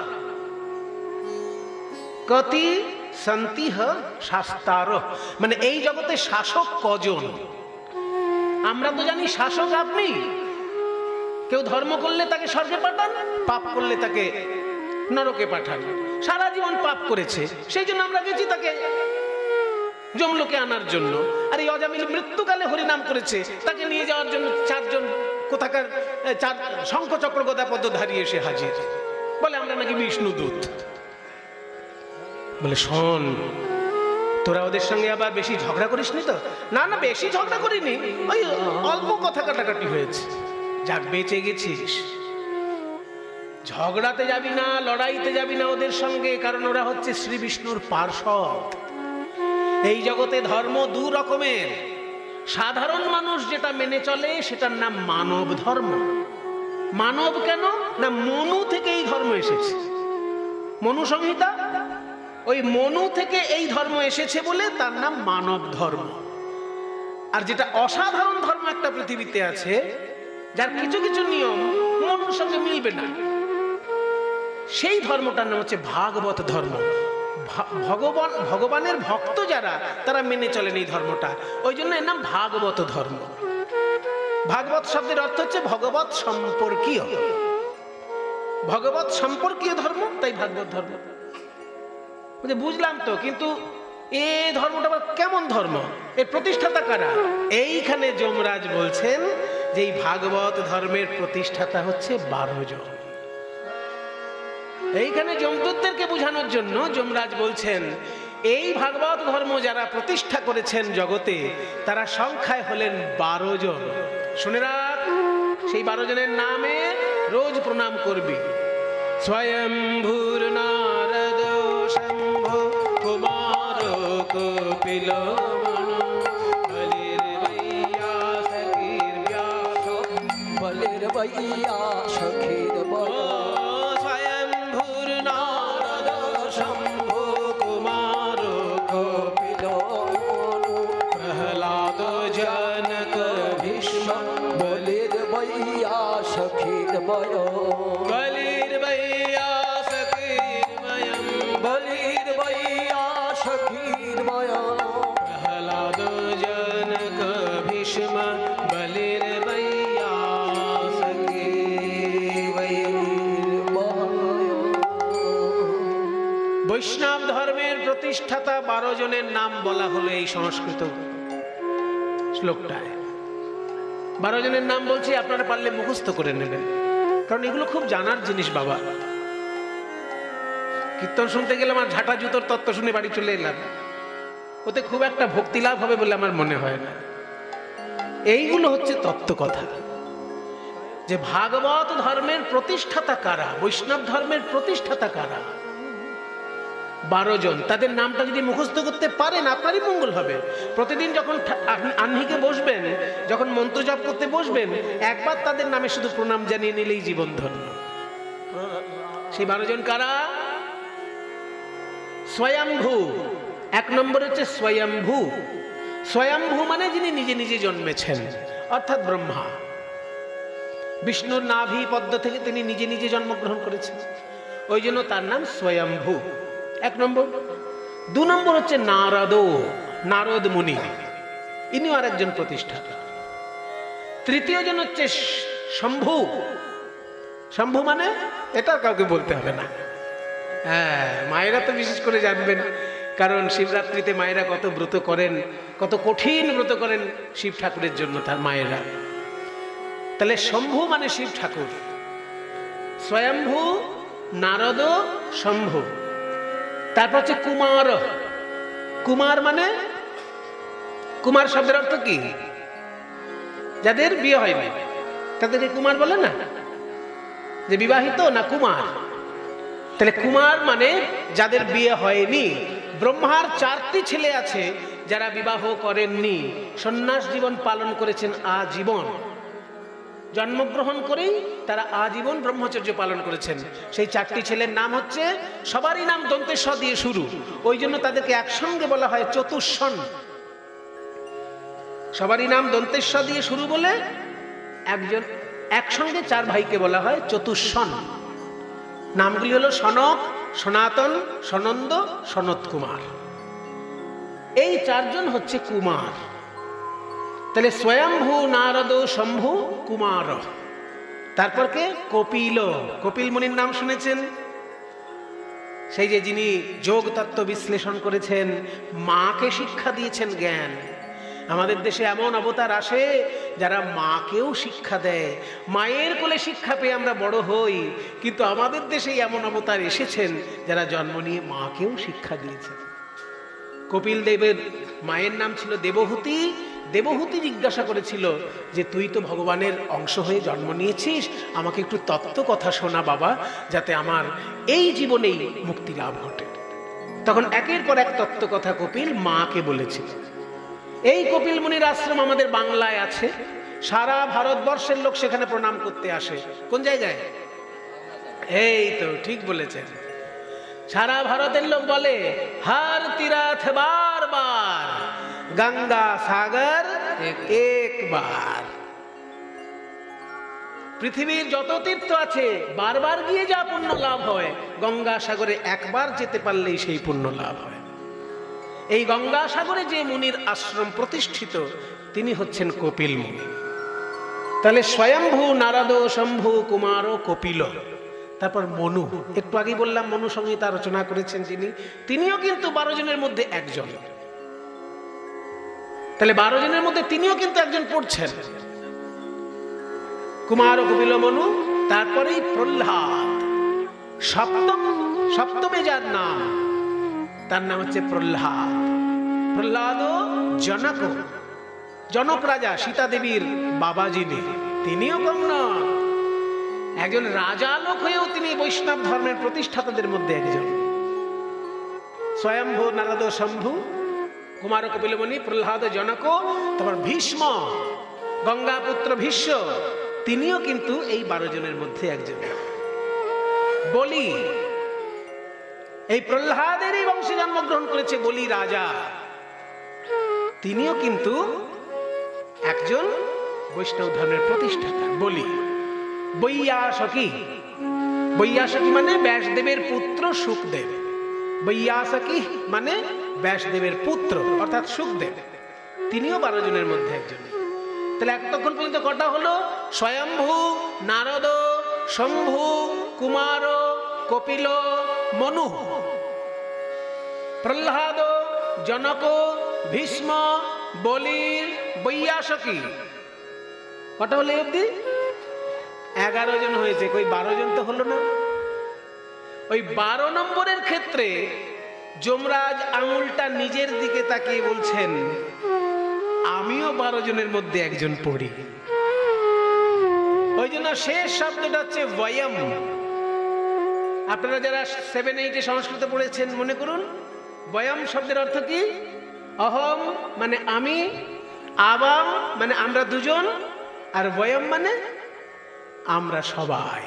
[SPEAKER 1] কতি সন্তিহ শাস্তারঃ, মানে এই জগতে শাসক কজন? আমরা তো জানি শাসক আপনি। কেউ ধর্ম করলে তাকে স্বর্গে পাঠান, পাপ করলে তাকে নরকে পাঠান। সারা জীবন পাপ করেছে, সেই জন্য আমরা গেছি তাকে যমলোকে আনার জন্য। আর এই অজামিল মৃত্যুকালে হরিনাম করেছে, তাকে নিয়ে যাওয়ার জন্য 4 জন কোথাকার 4 শঙ্খ চক্র গদা পদ্মধারী এসে হাজির। বলে আমরা নাকি বিষ্ণুদূত। বলে শোন, তোরা ওদের সঙ্গে আবার বেশি ঝগড়া করিস নি তো? না না, বেশি ঝগড়া করিনি, ওই অল্প কথা কাটাকাটি হয়েছে। যাক, বেঁচে গেছিস। ঝগড়াতে যাবি না, লড়াইতে যাবি না ওদের সঙ্গে, কারণ ওরা হচ্ছে শ্রী বিষ্ণুর পার্ষদ। এই জগতে ধর্ম 2 রকমের। সাধারণ মানুষ যেটা মেনে চলে সেটার নাম মানব ধর্ম। মানব কেন না, মনু থেকে এই ধর্ম এসেছে। মনু সংহিতা, ওই মনু থেকে এই ধর্ম এসেছে বলে তার নাম মানব ধর্ম। আর যেটা অসাধারণ ধর্ম একটা পৃথিবীতে আছে, যার কিছু কিছু নিয়ম ধর্মর সঙ্গে মিলবে না। সেই ধর্মটার নাম হচ্ছে ভাগবত ধর্ম। ভগবানের ভক্ত যারা, তারা মেনে চলেন এই ধর্মটা, ওই জন্য এর নাম ভাগবত ধর্ম। ভাগবত শব্দের অর্থ হচ্ছে ভগবত সম্পর্কীয়, ভগবত সম্পর্কীয় ধর্ম, তাই ভাগবত ধর্ম। বুঝলাম তো, কিন্তু এই ধর্মটা আবার কেমন ধর্ম, এর প্রতিষ্ঠাতা কারা? এইখানে যমরাজ বলছেন যে এই ভাগবত ধর্মের প্রতিষ্ঠাতা হচ্ছে 12 জন। এইখানে যমদূতদেরকে বোঝানোর জন্য যমরাজ বলছেন এই ভাগবত ধর্ম যারা প্রতিষ্ঠা করেছেন জগতে, তারা সংখ্যায় হলেন 12 জন। শুনে রাখ, সেই 12 জনের নামে রোজ প্রণাম করবি। স্বয়ম্ভূর নারদ শম্ভু কুমার কপিল বলির বৈয়া সখীর ব্যাস,
[SPEAKER 2] বলির বৈয়া সখীর বল।
[SPEAKER 1] স্বয়ম্ভূর নারদ শম্ভু কুমার কপিল প্রহ্লাদ জনক ভীষ্ম
[SPEAKER 2] বলির বৈয়া সখীর বয়,
[SPEAKER 1] বলির বৈয়া সখীর বয়ম,
[SPEAKER 2] বলির বৈয়া সখীর বয়।
[SPEAKER 1] প্রহ্লাদ জনক ভীষ্ম বলির বৈয়া সখীর বয়ম। বৈষ্ণব ধর্মের প্রতিষ্ঠাতা 12 জনের নাম বলা হলো এই সংস্কৃত শ্লোকটায়। 12 জনের নাম বলছি, আপনারা পারলে মুখস্থ করে নেবেন, কারণ এগুলো খুব জানার জিনিস বাবা। কীর্তন শুনতে গেলে আমার ঝাঁটা জুতোর তত্ত্ব শুনে বাড়ি চলে এলাম, ওতে খুব একটা ভক্তি লাভ হবে বলে আমার মনে হয় না। এইগুলো হচ্ছে তত্ত্ব কথা, যে ভাগবত ধর্মের প্রতিষ্ঠাতা কারা, বৈষ্ণব ধর্মের প্রতিষ্ঠাতা কারা। 12 জন, তাদের নামটা যদি মুখস্থ করতে পারেন আপনারই মঙ্গল হবে। প্রতিদিন যখন আহ্নিকে বসবেন, যখন মন্ত্র জপ করতে বসবেন, একবার তাদের নামে শুধু প্রণাম জানিয়ে নিলেই জীবন ধন্য। সেই 12 জন কারা? স্বয়ম্ভু। 1 নম্বর হচ্ছে স্বয়ম্ভু। স্বয়ম্ভু মানে যিনি নিজে নিজে জন্মেছেন, অর্থাৎ ব্রহ্মা। বিষ্ণুর নাভি পদ্ম থেকে তিনি নিজে নিজে জন্মগ্রহণ করেছেন, ওই জন্য তার নাম স্বয়ম্ভু। 1 নম্বর। 2 নম্বর হচ্ছে নারদ, নারদ মুনি, ইনিও আর একজন প্রতিষ্ঠাতা। 3য় জন হচ্ছে শম্ভু। শম্ভু মানে এটা কাউকে বলতে হবে না, হ্যাঁ, মায়েরা তো বিশেষ করে জানবেন, কারণ শিবরাত্রিতে মায়েরা কত ব্রত করেন, কত কঠিন ব্রত করেন শিব ঠাকুরের জন্য তার মায়েরা। তাহলে শম্ভু মানে শিব ঠাকুর, স্বয়ম্ভু, নারদ, শম্ভু। তারপর হচ্ছে কুমার। কুমার মানে, কুমার শব্দের অর্থ কি? যাদের বিয়ে হয়নি তাদেরকে কুমার বলে না, যে বিবাহিত না কুমার। তাহলে কুমার মানে যাদের বিয়ে হয়নি। ব্রহ্মার 4টি ছেলে আছে যারা বিবাহ করেননি, সন্ন্যাস জীবন পালন করেছেন আজীবন। জন্মগ্রহণ করেই তারা আজীবন ব্রহ্মচর্য পালন করেছেন। সেই 4টি ছেলের নাম হচ্ছে, সবারই নাম দন্তে স দিয়ে শুরু, ওই জন্য তাদেরকে একসঙ্গে বলা হয় চতুষ্ষণ। সবারই নাম দন্তে স দিয়ে শুরু বলে একজন একসঙ্গে 4 ভাইকে বলা হয় চতুষ্ষণ। নামগুলি হলো সনক, সনাতন, সনন্দ, সনত কুমার। এই 4 জন হচ্ছে কুমার। তাহলে স্বয়ম্ভু, নারদ, শম্ভু, কুমার। তারপর কে? কপিল। কপিল মুনির নাম শুনেছেন? সেই যে যিনি যোগ তত্ত্ব বিশ্লেষণ করেছেন, মাকে শিক্ষা দিয়েছেন জ্ঞান। আমাদের দেশে এমন অবতার আসে যারা মাকেও শিক্ষা দেয়, মায়ের কোলে শিক্ষা পেয়ে আমরা বড় হই, কিন্তু আমাদের দেশে এমন অবতার এসেছেন যারা জন্ম নিয়ে মাকেও শিক্ষা দিয়েছেন। কপিল দেবের মায়ের নাম ছিল দেবহূতি। দেবহূতি জিজ্ঞাসা করেছিল যে তুই তো ভগবানের অংশ হয়ে জন্ম নিয়েছিস, আমাকে একটু তত্ত্ব কথা শোনা বাবা, যাতে আমার এই জীবনেই মুক্তি লাভ ঘটে। তখন একের পর এক তত্ত্ব কথা কপিল মাকে বলেছিল। এই কপিল মুনির আশ্রম আমাদের বাংলায় আছে, সারা ভারতবর্ষের লোক সেখানে প্রণাম করতে আসে। কোন জায়গায়? এই তো ঠিক বলেছেন, সারা ভারতের লোক বলে হর তীর্থ বার বার, গঙ্গা সাগর এক বার। পৃথিবীর যত তীর্থ আছে বারবার গিয়ে যা পুণ্য লাভ হয়, গঙ্গাসাগরে একবার যেতে পারলেই সেই পুণ্য লাভ হয়। এই গঙ্গাসাগরে যে মুনির আশ্রম প্রতিষ্ঠিত, তিনি হচ্ছেন কপিল মুনি। তাহলে স্বয়ম্ভু, নারদ, শম্ভু, কুমার, কপিল, তারপর মনু। একটু আগে বললাম মনু সংহিতা রচনা করেছেন যিনি, তিনিও কিন্তু 12 জনের মধ্যে একজন। তাহলে 12 জনের মধ্যে তিনিও কিন্তু একজন পড়ছেন, কুমার, কপিল, মনু। তারপরেই প্রহ্লাদ, সপ্তমে যার নাম, তার নাম হচ্ছে প্রহ্লাদ। প্রহ্লাদ জনক, জনক রাজা সীতা দেবীর বাবা যিনি, তিনিও কম নন। একজন রাজা লোক হয়েও তিনি বৈষ্ণব ধর্মের প্রতিষ্ঠাতাদের মধ্যে একজন। স্বয়ম্ভু, নারদ, শম্ভু, কুমার, কপিল মুনি, প্রহ্লাদ, জনক, তারপর ভীষ্ম, গঙ্গাপুত্র ভীষ্ম, তিনিও কিন্তু এই 12 জনের মধ্যে একজন। বলি, এই প্রহ্লাদেরই বংশে জন্মগ্রহণ করেছে বলি রাজা, তিনিও কিন্তু একজন বৈষ্ণব ধর্মের প্রতিষ্ঠাতা। বলি বৈয়াসকি, বৈয়াসকি মানে ব্যাসদেবের পুত্র সুখদেব। বৈয়াসকি মানে ব্যাসদেবের পুত্র অর্থাৎ সুখদেব, তিনিও 12 জনের মধ্যে একজন। তাহলে এতক্ষণ পর্যন্ত কটা হলো? স্বয়ম্ভু, নারদ, শম্ভু, কুমার, কপিল, মনু, প্রহ্লাদ, জনক, ভীষ্ম, বলি, বৈয়াসকি। কটা হলো অব্দি? 11 জন হয়েছে, কই 12 জন তো হলো না। ওই 12 নম্বরের ক্ষেত্রে যমরাজ আঙুলটা নিজের দিকে তাকিয়ে বলছেন, আমিও 12 জনের মধ্যে একজন পড়ি। ওই জন্য শেষ শব্দটা হচ্ছে বয়ম। আপনারা যারা 7-8 সংস্কৃত পড়েছেন মনে করুন, বয়ম শব্দের অর্থ কি? অহম মানে আমি, আবাম মানে আমরা দুজন, আর বয়ম মানে আমরা সবাই।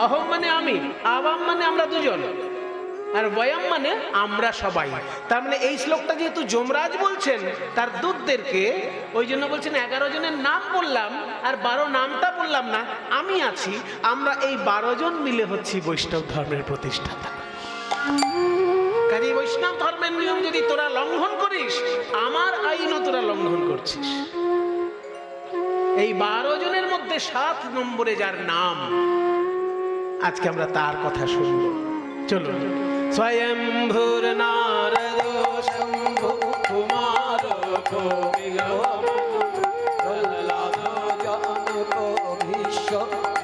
[SPEAKER 1] অহম মানে আমি, আবাম মানে আমরা দুজন, আর বয়ম মানে আমরা সবাই। তার মানে এই শ্লোকটা যেহেতু যমরাজ বলছেন তার দূতদেরকে, ওই জন্য বলছেন 11 জনের নাম বললাম আর 12 নামটা বললাম না, আমি আছি। আমরা এই 12 জন মিলে হচ্ছি বৈষ্ণব ধর্মের প্রতিষ্ঠাতা। কাজে বৈষ্ণব ধর্মের নিয়ম যদি তোরা লঙ্ঘন করিস, আমার আইনও তোরা লঙ্ঘন করছিস। এই 12 জনের মধ্যে 7 নম্বরে যার নাম, আজকে আমরা তার কথা শুনব। চলুন। স্বয়ম্ভুর নারদ শম্ভু কুমার কপিল প্রহ্লাদ জনক ভীষ্ম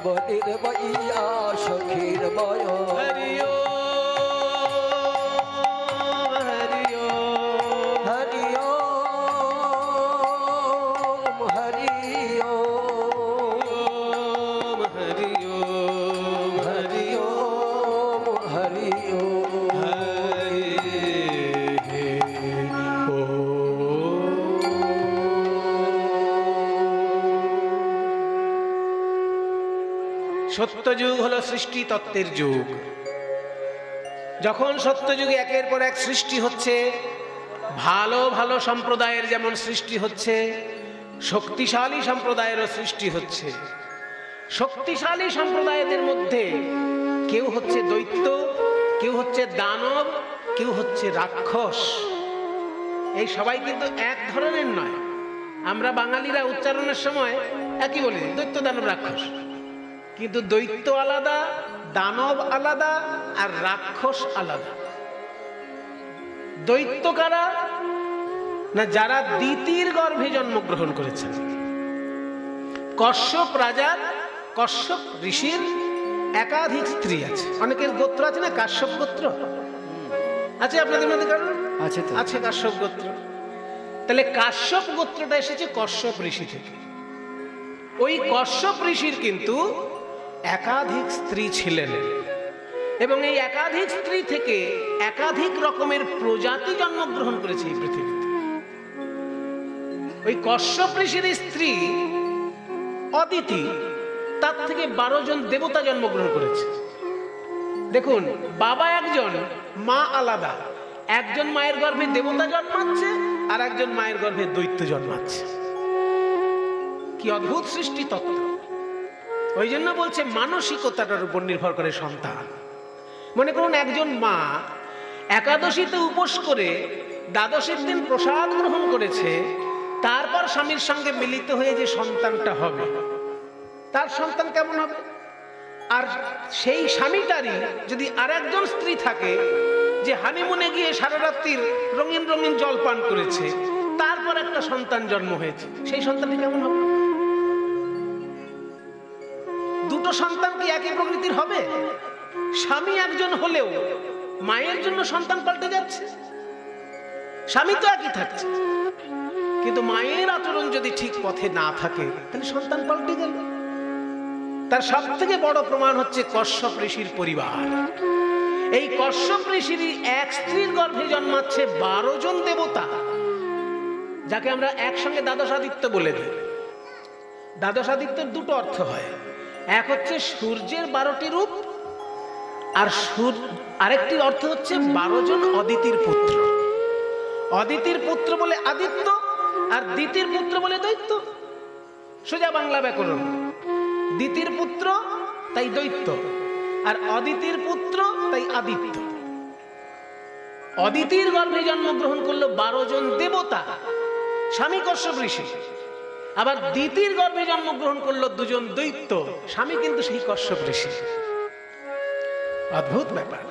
[SPEAKER 1] বলির বৈয়াসকির বয়। হরি ওম, হরি ওম, হরি ওম, হরি ওম, হরি ওম, হরি ওম, হরি ওম, সত্যযুগ হলো সৃষ্টি তত্ত্বের যুগ। যখন সত্যযুগে একের পর এক সৃষ্টি হচ্ছে, ভালো ভালো সম্প্রদায়ের যেমন সৃষ্টি হচ্ছে, শক্তিশালী সম্প্রদায়েরও সৃষ্টি হচ্ছে। শক্তিশালী সম্প্রদায়দের মধ্যে কেউ হচ্ছে দৈত্য, কেউ হচ্ছে দানব, কেউ হচ্ছে রাক্ষস। এই সবাই কিন্তু এক ধরনের নয়। আমরা বাঙালিরা উচ্চারণের সময় একই বলি, দৈত্য, দানব, রাক্ষস। কিন্তু দৈত্য আলাদা, দানব আলাদা, আর রাক্ষস আলাদা। দৈত্য কারা? না, যারা দিতির গর্ভে জন্মগ্রহণ করেছেন। কশ্যপ রাজার, কশ্যপ ঋষির একাধিক স্ত্রী আছে। অনেকের গোত্র আছে না, কাশ্যপ গোত্র আছে আপনাদের মধ্যে? কারণ আছে কাশ্যপ গোত্র। তাহলে কাশ্যপ গোত্রটা এসেছে কশ্যপ ঋষি থেকে। ওই কশ্যপ ঋষির কিন্তু একাধিক স্ত্রী ছিলেন, এবং এই একাধিক স্ত্রী থেকে একাধিক রকমের প্রজাতি জন্মগ্রহণ করেছে এই পৃথিবীতে। ওই কশ্যপ ঋষির স্ত্রী অদিতি, তার থেকে 12 জন দেবতা জন্মগ্রহণ করেছে। দেখুন, বাবা একজন, মা আলাদা। একজন মায়ের গর্ভে দেবতা জন্মাচ্ছে, আর একজন মায়ের গর্ভে দৈত্য জন্মাচ্ছে। কি অদ্ভুত সৃষ্টি তত্ত্ব! ওই জন্য বলছে মানসিকতাটার উপর নির্ভর করে সন্তান। মনে করুন একজন মা একাদশীতে উপোস করে দ্বাদশীর দিন প্রসাদ গ্রহণ করেছে, তারপর স্বামীর সঙ্গে মিলিত হয়ে যে সন্তানটা হবে, তার সন্তান কেমন হবে? আর সেই স্বামীটারই যদি আর একজন স্ত্রী থাকে যে হানিমুনে গিয়ে সারা রাত্রির রঙিন রঙিন জল পান করেছে, তারপর একটা সন্তান জন্ম হয়েছে, সেই সন্তানটি কেমন হবে? দুটো সন্তান কি একই প্রকৃতির হবে? স্বামী একজন হলেও মায়ের জন্য সন্তান পাল্টে যাচ্ছে। স্বামী তো একই থাকছে, কিন্তু মায়ের আচরণ যদি ঠিক পথে না থাকে তাহলে সন্তান পাল্টে গেল। তার সব থেকে বড় প্রমাণ হচ্ছে কশ্যপ ঋষির পরিবার। এই কশ্যপ ঋষির এক স্ত্রীর গর্ভে জন্মাচ্ছে 12 জন দেবতা, যাকে আমরা একসঙ্গে দ্বাদশাদিত্য বলে দিই। দ্বাদশাদিত্যের দুটো অর্থ হয়, এক হচ্ছে সূর্যের 12টি রূপ, আর আরেকটি অর্থ হচ্ছে 12 জন অদিতির পুত্র। অদিতির পুত্র বলে আদিত্য, আর দিতির পুত্র বলে দৈত্য। সোজা বাংলা ব্যাকরণ। দিতির পুত্র তাই দৈত্য, আর অদিতির পুত্র তাই আদিত্য। অদিতির গর্ভে জন্মগ্রহণ করলো 12 জন দেবতা, স্বামী কশ্যপ ঋষি। আবার দিতির গর্ভে জন্মগ্রহণ করলো 2 জন দৈত্য, স্বামী কিন্তু সেই কশ্যপ ঋষি। অদ্ভুত ব্যাপার।